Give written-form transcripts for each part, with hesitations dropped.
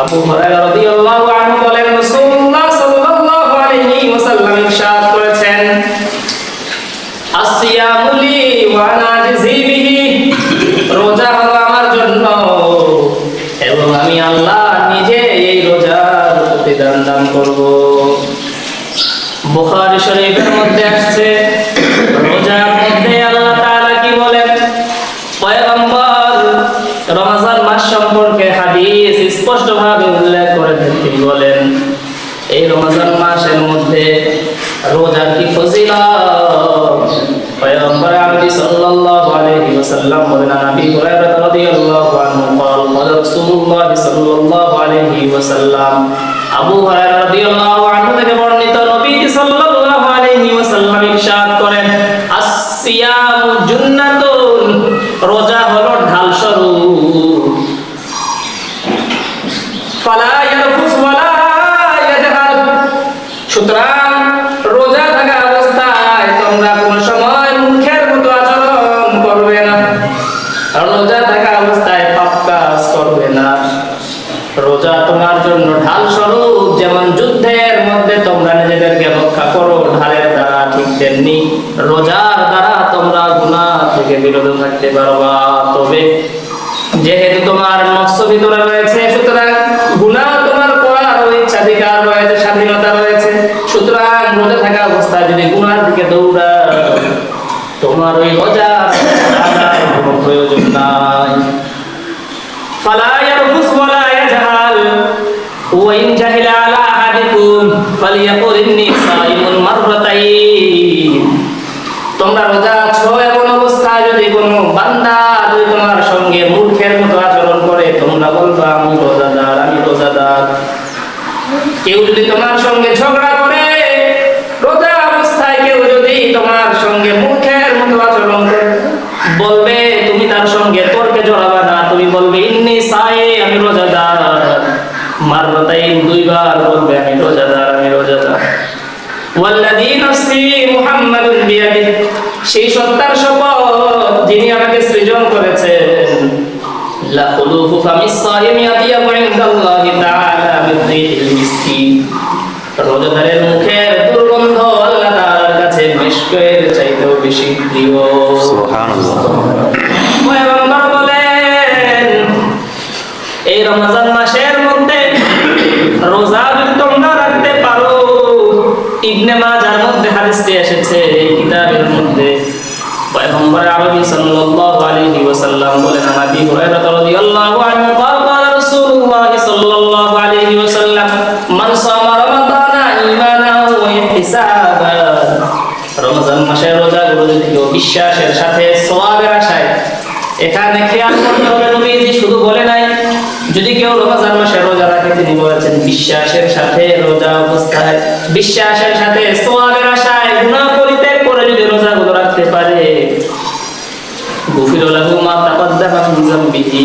আবু হুরায়রা রাদিয়াল্লাহু আনহু বলেন, রাসূলুল্লাহ সাল্লাল্লাহু আলাইহি ওয়াসাল্লাম ইরশাদ করেছেন, আসিয়ামু লি ওয়া আনা আজজি বিহি, রোজা হলো আমার জন্য এবং আমি আল্লাহ নিজে এই রোজার প্রতিদান দান করব। বুখারী শরীফের মধ্যে আসছে, রোজার মধ্যে আল্লাহ তাআলা কি বলেন, পয়গম্বর রমজান মাস সম্পর্কে হাদিস স্পষ্টভাবে উল্লেখ করেছেন। তিনি বলেন, এই রমজান মাসের মধ্যে রোজার কি ফজিলত। পয়গম্বর আরবি সাল্লাল্লাহু আলাইহি ওয়াসাল্লাম বলেন, নবী হুরায়রা রাদিয়াল্লাহু আনহু قال قال رسول الله صلى الله عليه وسلم, আবু হুরায়রা রাদিয়াল্লাহু আনহু থেকে বর্ণিত, নবী সাল্লাল্লাহু আলাইহি ওয়াসাল্লাম ইরশাদ করেন, আসসিয়ামু জুন্নাতুন, রোজা হলো ঢাল স্বরূপ। ফালা ইয়ারফুস ওয়ালা ইয়াজহাল, সুতরাং রোজা থাকা অবস্থায় তোমরা কোন সময় মুখের মতো আচরণ করবে না, রোজা থাকা অবস্থায় পাপ কাজ করবে না। রোজা তোমার জন্য ঢাল স্বরূপ, যেমন যুদ্ধের মধ্যে তোমরা নিজেদেরকে রক্ষা করো ঢালের দ্বারা, ঠিক তেমনি রোজার দ্বারা তোমরা গুনাহ থেকে বিরত থাকতে পারবা। তবে যেহেতু তোমার নফস ভিতরে রয়েছে, সুতরাং গুনাহ তোমার করার ইচ্ছাধিকার রয়েছে, স্বাধীনতা রয়েছে। সুতরাং রোজা থাকা অবস্থায় যদি গুনার দিকে দৌড়াও, তোমার ওই রোজা কোনো প্রয়োজন নাই। ফালা ইয়ারফুস ওয়ালা ইয়াজহাল ওয়া ইন জাহিলা আলা আহাদিকুম ফালিয়াকুল ইন্নী সাইমুন মাররাতাইন, তোমরা রোজা আছো এমন অবস্থায় যদি কোনো বান্দা যদি তোমার সঙ্গে মূর্খের মতো আচরণ করে, তোমরা বলবা আমি রোজাদার, আমি রোজাদার। কেউ যদি তোমার সঙ্গে ঝগড়া করে, রোজা অবস্থায় কেউ যদি তোমার সঙ্গে মূর্খের মতো আচরণ করে, বলবে তুমি তার সঙ্গে তর্কে জড়াবা না, তুমি বলবে ইন্নী সাই, আমি রোজাদার। মাররাতাইন, দুইবার বলবে আমি রোজাদার, আমি রোজাদার। ওয়াল্লাযী নাফসি মুহাম্মাদুন বিয়াদিহি, সেই সত্তার শপথ যিনি আমাকে সৃজন করেছেন, লা খুলুফু ফামিস সাইমি আতিয়াবু ইনদাল্লাহি তাআলা মিন রিহিল মিসকিন, রোজাদারের মুখের দুর্গন্ধ আল্লাহ তাআলার কাছে মিশকের চাইতেও বেশি প্রিয়। সুবহানাল্লাহ। পয়গম্বর বলেন, এই রমজান মাসের মধ্যে রোজা যদি তোমরা রাখতে পারো, ইবনে মাজার মধ্যে হাদিসটি এসেছে, এই কিতাবের মধ্যে পয়গম্বর আরবি সাল্লাল্লাহু আলাইহি ওয়াসাল্লাম বলেন, নবী হুরায়রা রাদিয়াল্লাহু আনহু قال قال رسول الله صلى الله عليه وسلم من صام رمضان ايمانا واحتسابا, রমজান মাসের রোজাগুলো যদি কেউ বিশ্বাসের সাথে সওয়াবের আশায়, এখানে খেয়াল করতে হবে নবীজি শুধু বলে নাই যদি কেউ রমজান মাসে রোজা রাখে, তিনি বলেছেন বিশ্বাসের সাথে রোজা অবস্থায়, বিশ্বাসের সাথে সওয়াবের আশায় গুনাহ পরিত্যাগ করে যদি রোজাগুলো রাখতে পারে, গুফির লাহু মা তাকদ্দামা মিন যামবিহি,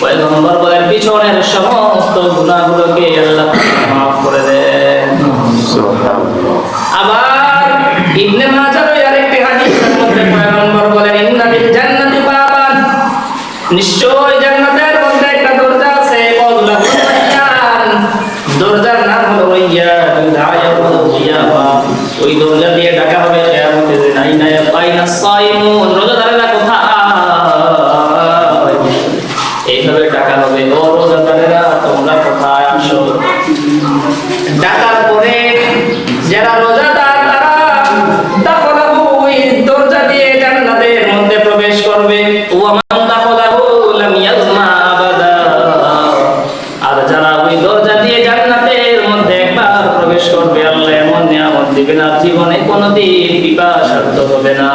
পয়গম্বর বলেন পিছনের সমস্ত গুনাহগুলোকে আল্লাহ মাফ করে দেন। সুবহানাল্লাহ। আবার ইবনে মাজাহ এর আরেকটি হাদিসের মধ্যে পয়গম্বর বলেন, ইন্না ফিল জান্নাতি বাবান, নিশ্চয় জান্নাতের মধ্যে একটা দরজা আছে, কদলাহু রায়্যান, দরজার নাম হলো রায়্যান, দায়াতুল জিয়াবা, ওই দরজা দিয়ে ডাকা হবে কিয়ামতের দিন, আইনা ইয়াকাইনাস সাইমুন, রোজাদাররা কোথায়, এইভাবে ডাকা হবে, ও রোজাদাররা তোমরা কোথায় আসো। ডাকার পরে যারা রোজাদার তারা দাখলাহু, ওই দরজা দিয়ে জান্নাতের মধ্যে প্রবেশ করবে, ওয়া মান দাখলাহু লাম ইয়াজমা আবাদা, আর যারা ওই দরজা দিয়ে জান্নাতের মধ্যে একবার প্রবেশ করবে, আল্লাহ এমন নিয়ামত দিবেন আর জীবনে কোনোদিন পিপাসার্ত হবে না।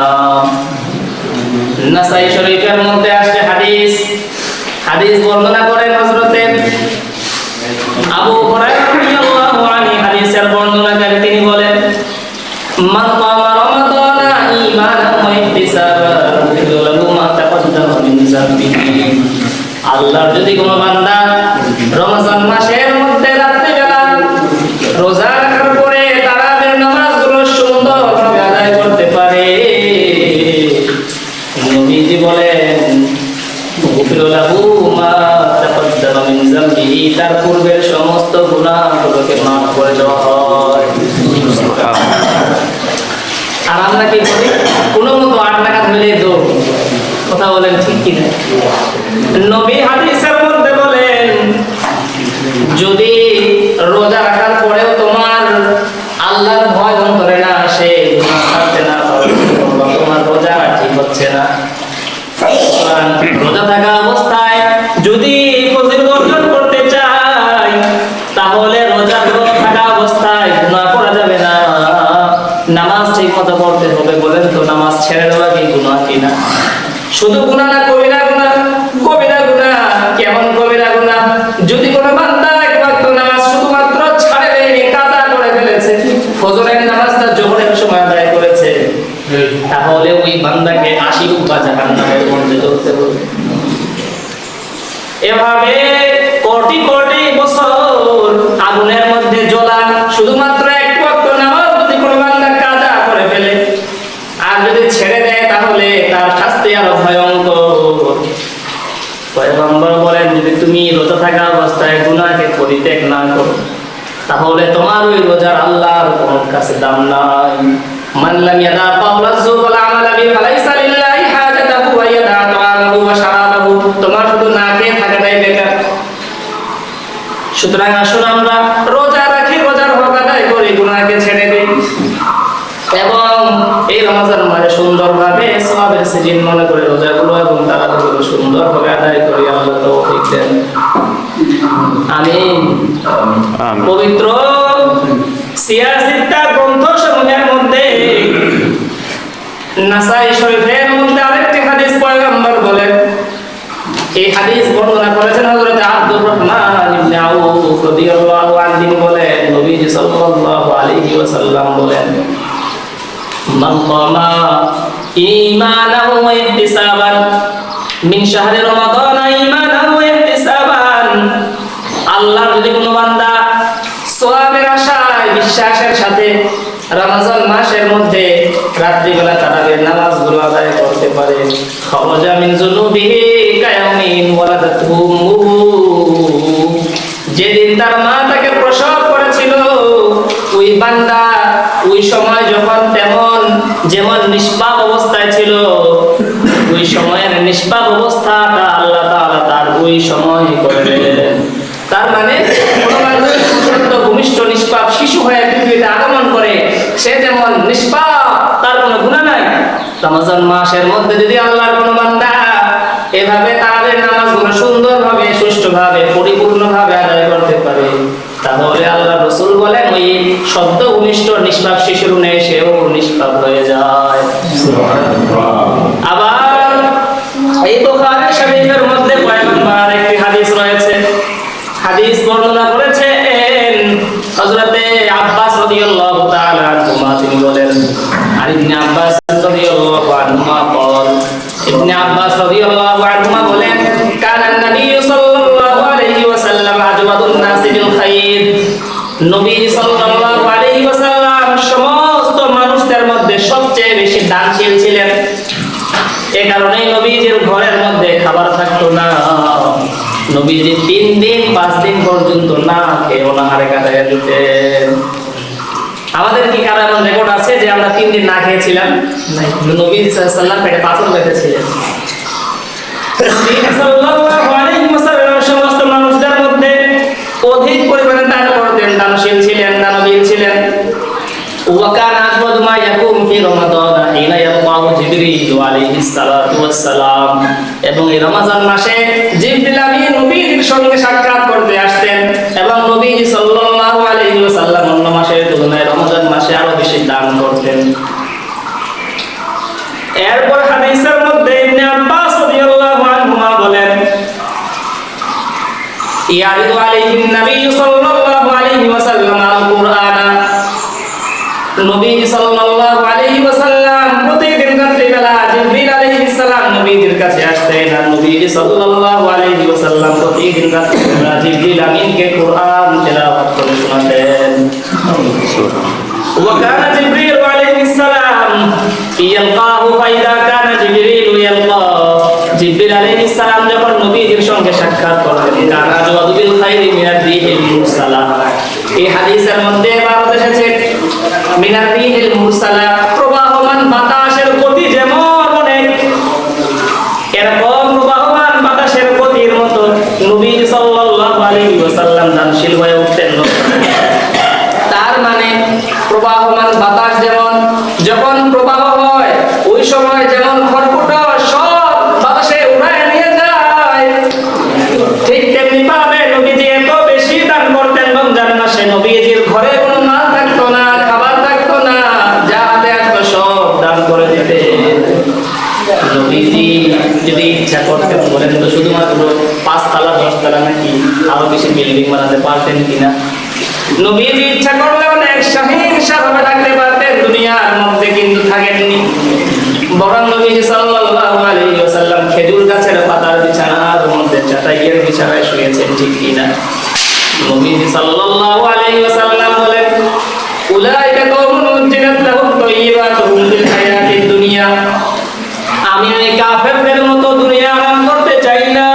নাসাই শরীফের মধ্যে আসছে হাদিস বর্ণনা করেন হযরতে আবু হুরায়রা রাদিয়াল্লাহু আনহু, হাদিসের বর্ণনাকারী তিনি বলেন, মান কামা রমাদানা ঈমানান ওয়া ইহতিসাবান লাহু মা তাকদ্দামা মিন যামবিহি, আল্লাহর যদি কোনো বান্দা রমজান মাসের মধ্যে রাত্রিবেলা রোজা রাখার পরে তারাবির নামাজগুলো সুন্দরভাবে আদায় করতে পারে, নবীজি বলেন গুফির লাহু মা তাকদ্দামা মিন যামবিহি, তার পূর্বের সমস্ত গুনাহগুলোকে মাফ করে দেওয়া হয়। আর আমরা কি করি? কোনো মতো 8 নাগাদ হলে দৌড়। কথা বলেন ঠিক কি না? নবী হাদিসের মধ্যে বলেন, যদি রোজা রাখার পরেও তোমার আল্লাহর ভয় অন্তরে না আসে, গুনাহ ছাড়তে না পারো, তোমার রোজা ঠিক হচ্ছে না। রোজা থাকা অবস্থায় যদি ফজিলত অর্জন করতে চাই, তাহলে রোজা থাকা অবস্থায় গুনাহ করা যাবে না। নামাজ ঠিক মতো পড়তে হবে। বলেন তো, নামাজ ছেড়ে দেওয়া কি গুনাহ কিনা? শুধু গুনাহ না, কবিরা গুনাহ। কবিরা গুনাহ কেমন কবিরা গুনাহ? যদি কোনো বান্দা এক ওয়াক্ত নামাজ শুধুমাত্র ছাড়ে দেয়নি, কাজা করে ফেলেছে, ফজরের নামাজটা জোহরের সময় আদায় করেছে, তাহলে ওই বান্দাকে 80 কুবা জাহান্নামের মধ্যে জ্বলতে হবে। এভাবে কোটি কোটি বছর আগুনের মধ্যে জ্বলা শুধুমাত্র এক ওয়াক্ত নামাজ যদি কোনো বান্দা কাজা করে ফেলে আর যদি ছেড়ে দেয়, তাহলে তার শাস্তি আরো ভয়ঙ্কর। পয়গম্বর বলেন, যদি তুমি রোজা থাকা অবস্থায় গুনাহকে পরিত্যাগ না করো, তাহলে তোমার ওই রোজার আল্লাহর কোনো কাছে দাম নাই। মান লাম ইয়াদা কাওলা যুর ওয়াল আমালা বি ফালাইসা লিল্লাহি হাজাতাহু ওয়া ইয়াদা তাআমাহু ওয়া শারাবাহু। তোমার শুধু না খেয়ে থাকাটাই বেকার। সুতরাং আসুন আমরা রোজা রাখি, রোজার হক আদায় করি, গুনাহকে ছেড়ে দেই এবং এই রমজান মাসে সুন্দরভাবে সওয়াবের সিজন মনে করে রোজাগুলো এবং তারাবিগুলো সুন্দরভাবে আদায় করি। আল্লাহ তৌফিক দেন। আমিন। পবিত্র সিয়াসিত্তা গ্রন্থসমূহের মধ্যে নাসাই শরীফের মধ্যে আরেকটি হাদিস পয়গম্বর বলেন, এই হাদিস বর্ণনা করেছেন হযরত আব্দুর রহমান ইবনে আউফ রাদিয়াল্লাহু আনহু বলেন, নবীজি সাল্লাল্লাহু আলাইহি ওয়াসাল্লাম বলেন, মান কামা ঈমানাহু ওয়া ইহতিসাবান মিন শাহরি রমাদান ঈমানাহু ওয়া ইহতিসাবান। আল্লাহ যদি কোনো বান্দা সওয়াবের আশায় বিশ্বাসের সাথে রমজান মাসের মধ্যে রাত্রিবেলা তারাবির নামাজগুলো আদায় করতে পারে, খারাজা মিন যুনুবিহি কায়াউমিন ওয়ালাদাতহু উম্মুহু। যেদিন তার মা তাকে প্রসব করেছিল, ওই বান্দা ওই সময় যখন যেমন নিষ্পাপ অবস্থায় ছিল, ওই সময়ের নিষ্পাপ অবস্থাটা আল্লাহ তাআলা তার ওই সময় করে দিলেন। তার মানে কোনো মানুষ ভূমিষ্ঠ নিষ্পাপ শিশু হয়ে পৃথিবীতে আগমন করে, সে যেমন নিষ্পাপ, তার কোনো গুনাহ নাই। রমজান মাসের মধ্যে যদি আল্লাহর কোনো বান্দা এভাবে তারাবির নামাজগুলো সুন্দরভাবে, সুষ্ঠুভাবে, পরিপূর্ণভাবে আদায় করতে পারে, তাহলে আল্লাহ রাসূল বলেন, ওই সদ্য ভূমিষ্ঠ নিষ্পাপ শিশুর ন্যায় সেও নিষ্পাপ হয়ে যায়। আবার এই বুখারী শরীফের মধ্যে পয়গম্বর একটি হাদিস রয়েছে। হাদিস বর্ণনা করেছেন হযরত আব্বাস রাদিয়াল্লাহু তাআলা আনহুমা। তিনি বলেন, আর ইবনে আব্বাস রাদিয়াল্লাহু আনহুমা বলেন, ইবনে আব্বাস রাদিয়াল্লাহু আনহুমা বলেন, কানা নবী সাল্লাল্লাহু আলাইহি ওয়াসাল্লাম আজওয়াদুন নাসি বিল খাইর। নবী সাল্লাল্লাহু আলাইহি ওয়াসাল্লাম সমস্ত মানুষদের মধ্যে সবচেয়ে বেশি দানশীল ছিলেন। এই কারণেই নবীজির ঘরের মধ্যে খাবার থাকতো না। নবীজি 3 দিন 5 দিন পর্যন্ত না খেয়ে অনাহারে কাটাইয়া দিতেন। আমাদের কি কারো এমন রেকর্ড আছে যে আমরা 3 দিন না খেয়েছিলাম? নাই। নবী সাল্লাল্লাহু আলাইহি ওয়াসাল্লাম পেটে পাথর বেঁধেছিলেন। নবী সাল্লাল্লাহু আলাইহি ওয়াসাল্লাম সমস্ত মানুষদের মধ্যে অধিক পরিমাণে দান করতেন, দানশীল ছিলেন, দানবীর ছিলেন। ওয়া কানা আজওয়াদু মা ইয়াকুম ফি রমাদান হিনা ইয়ালকাহু জিবরিল আলাইহিস সালাতু ওয়াস সালাম। এবং এই রমজান মাসে জিবরিল আমিন নবীর সঙ্গে সাক্ষাৎ করতে আসতেন এবং নবীজি সাল্লাল্লাহু আলাইহি ওয়াসাল্লাম অন্য মাসের তুলনায় রমজান মাসে আরো বেশি দান করতেন। এরপর হাদিসের মধ্যে ইবনে আব্বাস রাদিয়াল্লাহু আনহুমা বলেন, ইয়ারিদু আলাইহিন নবী সাল্লাল্লাহু আলাইহি ওয়াসাল্লাম আল কুরআনা। নবী সাল্লাল্লাহু আলাইহি ওয়াসাল্লাম প্রতিদিন রাত্রিবেলা জিবরিল আলাইহিস সালাম নবীর কাছে আসতেন, আর নবী সাল্লাল্লাহু আলাইহি ওয়াসাল্লাম প্রতিদিন রাত্রিবেলা জিবরিল আমিনকে কুরআন তেলাওয়াত করে শোনাতেন। ওয়া কানা জিবরিল আলাইহিস সালাম ইয়ালকাহু ফাইদা কানা জিবরিল ইয়ালকা। জিবরিল আলাইহিস সালাম যখন নবীর সঙ্গে সাক্ষাৎ করবেন। কানা জওয়াদুল খাইরি মিনার রিহিল মুরসালা, এই হাদিসের মধ্যে বারত এসেছে মিনার রিহিল মুরসালা, প্রবাহমান বাতাসের গতি যেমন অনেক, এরকম প্রবাহমান বাতাসের গতির মতো নবী সাল্লাল্লাহু আলাইহি ওয়াসাল্লাম দানশীল হয়ে উঠতেন। তার মানে প্রবাহমান বাতাস যেমন যখন প্রবাহ হয় ওই সময় যেমন খড়কুটো সব বাতাসে উড়ায় নিয়ে যায়, ঠিক তেমনি ভাবে নবীজি এত বেশি দান করতেন রমজান মাসে। নবীজির ঘরে কোনো মাল থাকতো না, খাবার থাকতো না, যা হাতে আসতো সব দান করে দিতেন। নবীজি যদি ইচ্ছা করতেন বলেন তো শুধুমাত্র 5 তলা 10 তলা নাকি আরো বেশি বিল্ডিং বানাতে পারতেন কিনা? নবীজি ইচ্ছা করলে অনেক সহিংসভাবে থাকতে পারতেন দুনিয়ার মধ্যে, কিন্তু থাকেননি। বরং নবীজি সাল্লাল্লাহু আলাইহি ওয়াসাল্লাম খেজুর গাছের পাতার বিছানার মধ্যে চাটাইয়ের বিছানায় শুয়েছেন, ঠিক কিনা? নবীজি সাল্লাল্লাহু আলাইহি ওয়াসাল্লাম বলেন, উলাইকা কওমুন উজ্জিলাত লাহুম তাইয়্যিবাতুহুম ফিল হায়াতিদ দুনিয়া, আমি ওই কাফেরদের মতো দুনিয়া আরাম করতে চাই না।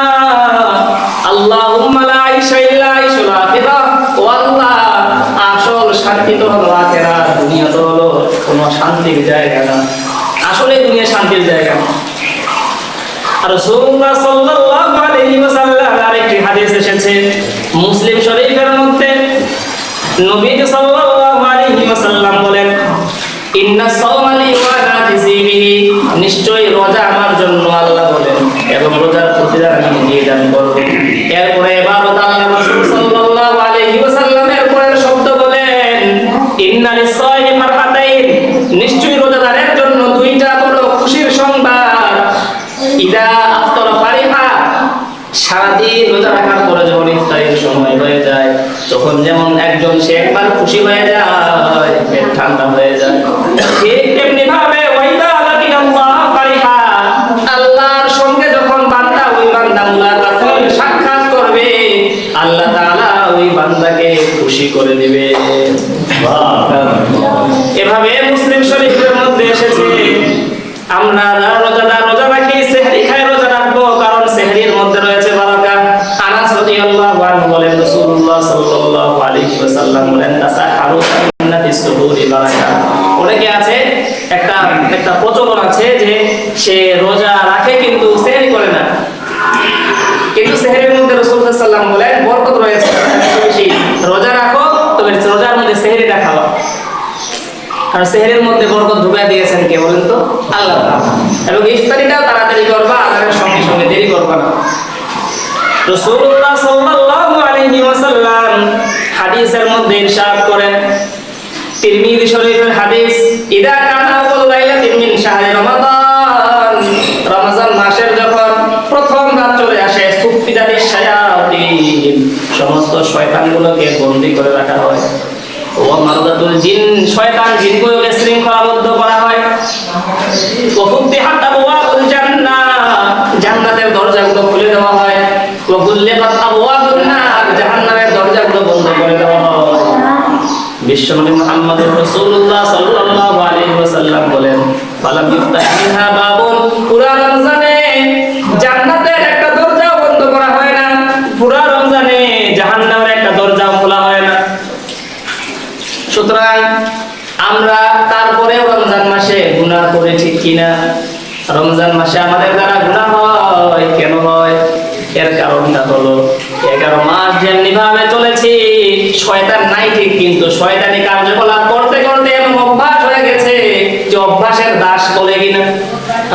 আল্লাহুম্মা লা আইশা ইল্লা আইশুল আখিরাহ, ও আল্লাহ আসল শান্তি তো হলো আখিরাত, দুনিয়া তো হলো কোনো শান্তির জায়গা না, আসলে দুনিয়া শান্তির জায়গা না। আর রাসূলুল্লাহ সাল্লাল্লাহু আলাইহি ওয়াসাল্লাম আরেকটি হাদিস এসেছে মুসলিম শরীফের মধ্যে, নবী সাল্লাল্লাহু আলাইহি ওয়াসাল্লাম বলেন, ইন্না সাওমা লি ওয়া নাজিজি বিহি, নিশ্চয়ই রোজা আমার জন্য আল্লাহ বলেন এবং রোজার প্রতিদান আমি দিয়ে দান করব। এরপরে ইবাদত আল্লাহ রাসূল সাল্লাল্লাহু আলাইহি ওয়াসাল্লামের পরের শব্দ বলেন, ইন্না লিস-সাইমি ফারহাতাইন, নিশ্চয়ই রোজাদারের জন্য দুইটা বড় খুশির সংবাদ। ইদা আফতারা ফারিহা, সারাদিন রোজা রাখার পরে যখন ইফতারের সময় হয়ে যায় তখন যেমন একজন সে একবার খুশি হয়ে যায়, পেট ঠান্ডা হয়ে যায়, ঠিক তেমনি ভাবে ওয়াইদা লাকিনাল্লাহ ফারিহা, আল্লাহর সঙ্গে যখন বান্দা ওই বান্দা মুলাকাত করবে, সাক্ষাৎ করবে, আল্লাহ তাআলা ওই বান্দাকে খুশি করে দিবে। এভাবে মুসলিম শরীফের মধ্যে এসেছে আমরা রোজাদার রোজা রাখি, সেহরি খাই রোজা রাখবো, কারণ সেহরির মধ্যে রয়েছে বারাকা। আনাস রাদিয়াল্লাহু আনহু বলেন, রাসূলুল্লাহ সাল্লাল্লাহু আলাইহি ওয়াসাল্লাম বলেন, তাসাহারু ইন্না ফিস সুহুরি বারাকা। অনেকে আছে একটা প্রচলন আছে যে সে রোজা রাখে কিন্তু সেহরি করে না, কিন্তু সেহরির মধ্যে রাসূলুল্লাহ সাল্লাল্লাহু আলাইহি ওয়াসাল্লাম বলেন বরকত রয়েছে, বেশি রোজা রাখো তবে রোজার মধ্যে সেহরিটা খাও, কারণ সেহরির মধ্যে বরকত ঢুকাই দিয়েছেন কে বলেন তো? আল্লাহ তাআলা। এবং ইফতারিটাও তাড়াতাড়ি করবা, আজানের সঙ্গে সঙ্গে দেরি করবা না। রাসূলুল্লাহ সাল্লাল্লাহু আলাইহি ওয়াসাল্লাম হাদিসের মধ্যে ইরশাদ করেন, তিরমিজি শরীফের হাদিস, ইদা কানা আউয়াল লাইলাতিন মিন শাহরি রমাদান, রমজান মাসের যখন প্রথম রাত চলে আসে, সুফিদাতিশ শায়াতিন, সমস্ত শয়তানগুলোকে বন্দী করে রাখা হয়, ওয়া মারদাতুল জিন, শয়তান জিনগুলোকে শৃঙ্খলাবদ্ধ করা হয়, ওয়া ফুতিহাত আবওয়াবুল জান্নাহ, জান্নাতের দরজাগুলো খুলে দেওয়া হয়, ওয়া গুল্লিকাত আবওয়াবুন নার, জাহান্নামের দরজাগুলো বন্ধ করে দেওয়া হয়। বিশ্বনবী মুহাম্মদুর রাসূলুল্লাহ সাল্লাল্লাহু আলাইহি ওয়াসাল্লাম বলেন, ফালাম ইফতাহিহা বাবুন, পুরা রমজানে জান্নাতের একটা দরজাও বন্ধ করা হয় না, পুরা রমজানে জাহান্নামের একটা দরজাও খোলা হয় না। সুতরাং আমরা তারপরেও রমজান মাসে গুনাহ করি, ঠিক কিনা? রমজান মাসে আমাদের দ্বারা গুনাহ হয়, কেন হয়? এর কারণটা হলো 11 মাস যেমনি ভাবে চলেছি, শয়তান নাই ঠিক, কিন্তু শয়তানি কার্যকলাপ করতে করতে এমন অভ্যাস হয়ে গেছে যে অভ্যাসের দাস বলে কিনা,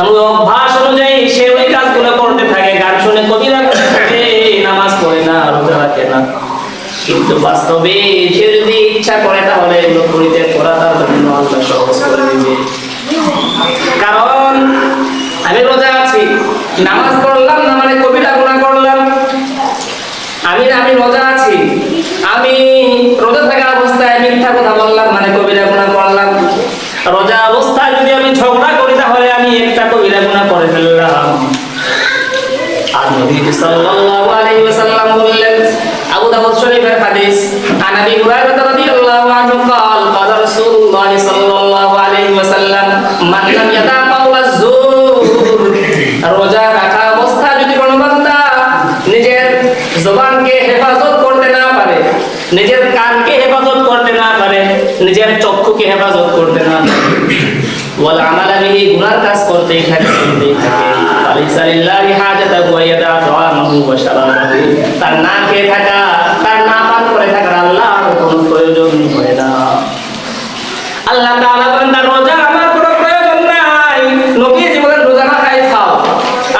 আমরা অভ্যাস অনুযায়ী সে ওই কাজগুলো করতে থাকে, গান শুনে কবিরা করতে থাকে, নামাজ পড়ে না, রোজা রাখে না, কিন্তু বাস্তবে সে যদি ইচ্ছা করে তাহলে এগুলো পরিত্যাগ করা তার জন্য আল্লাহ সহজ করে দিবে। কারণ আমি রোজা আছি, নামাজ পড়লাম না মানে কবিরা গুনাহ করলাম, আমি রোজা আছি, আমি রোজা থাকা অবস্থায় মিথ্যা কথা বললাম মানে কবিরা গুনাহ করলাম, রোজা অবস্থায় যদি আমি ঝগড়া করি তাহলে আমি একটা কবিরা গুনাহ করে ফেললাম। আর নবী সাল্লাল্লাহু আলাইহি ওয়াসাল্লাম বললেন, আবু দাউদ শরীফের হাদিস, আন আবি হুরায়রা রাদিয়াল্লাহু আনহু قال قال رسول الله সাল্লাল্লাহু আলাইহি ওয়াসাল্লাম, মান লাম ইয়াদা কাওলাজ যুর, রোজা রাখা অবস্থায় যদি কোনো বান্দা নিজের নিজের কানকে হেফাজত করতে না পারে, নিজের চক্ষুকে হেফাজত করতে না পারে, ওয়াল আমালা বিহি, গুনার কাজ করতেই থাকে, ফালাইসা লিল্লাহি হাজাতাহু ওয়া ইয়াদা তাআমাহু ওয়া শারাবাহু, তার না খেয়ে থাকা, তার না পান করে থাকার আল্লাহর কোনো প্রয়োজন হয় না। আল্লাহ তাআলা বলেন তার রোজা আমার কোনো প্রয়োজন নাই। নবীজি বলেন রোজা না খাই খাও,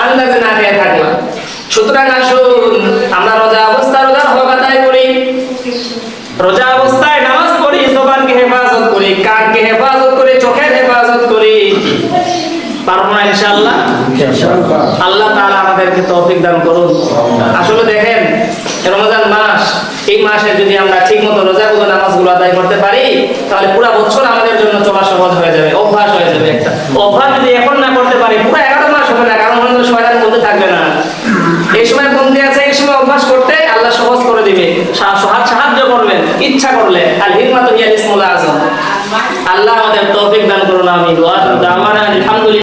আন্দাজে না খেয়ে থাকলাম। সুতরাং আসুন আমরা রোজা অবস্থায় রোজার হক আদায় করি, রোজা অবস্থায় নামাজ পড়ি, জবানকে হেফাজত করি, কানকে হেফাজত করি, চোখের হেফাজত করি। পারবো না ইনশাআল্লাহ? আল্লাহ তাআলা আমাদেরকে তৌফিক দান করুন। আসলে দেখেন রমজান মাস, এই মাসে যদি আমরা ঠিকমতো রোজাগুলো নামাজগুলো আদায় করতে পারি তাহলে পুরো বছর আমাদের জন্য চলা সহজ হয়ে যাবে, অভ্যাস হয়ে যাবে। একটা অভ্যাস যদি এখন না করতে পারি পুরো 11 মাস হবে না, কারণ আমাদের শয়তান বলতে থাকবে না এই সময় বন্দি আছে, এই সময় অভ্যাস করতে আল্লাহ সহজ করে দিবে, সাহায্য করবেন ইচ্ছা করলে। আল হিকমাতু হিয়াল ইসমুল আযম। আল্লাহ আমাদের তৌফিক দান করুন, আমিন। ওয়া আখিরু দাওয়ানা আলহামদুলিল্লাহ।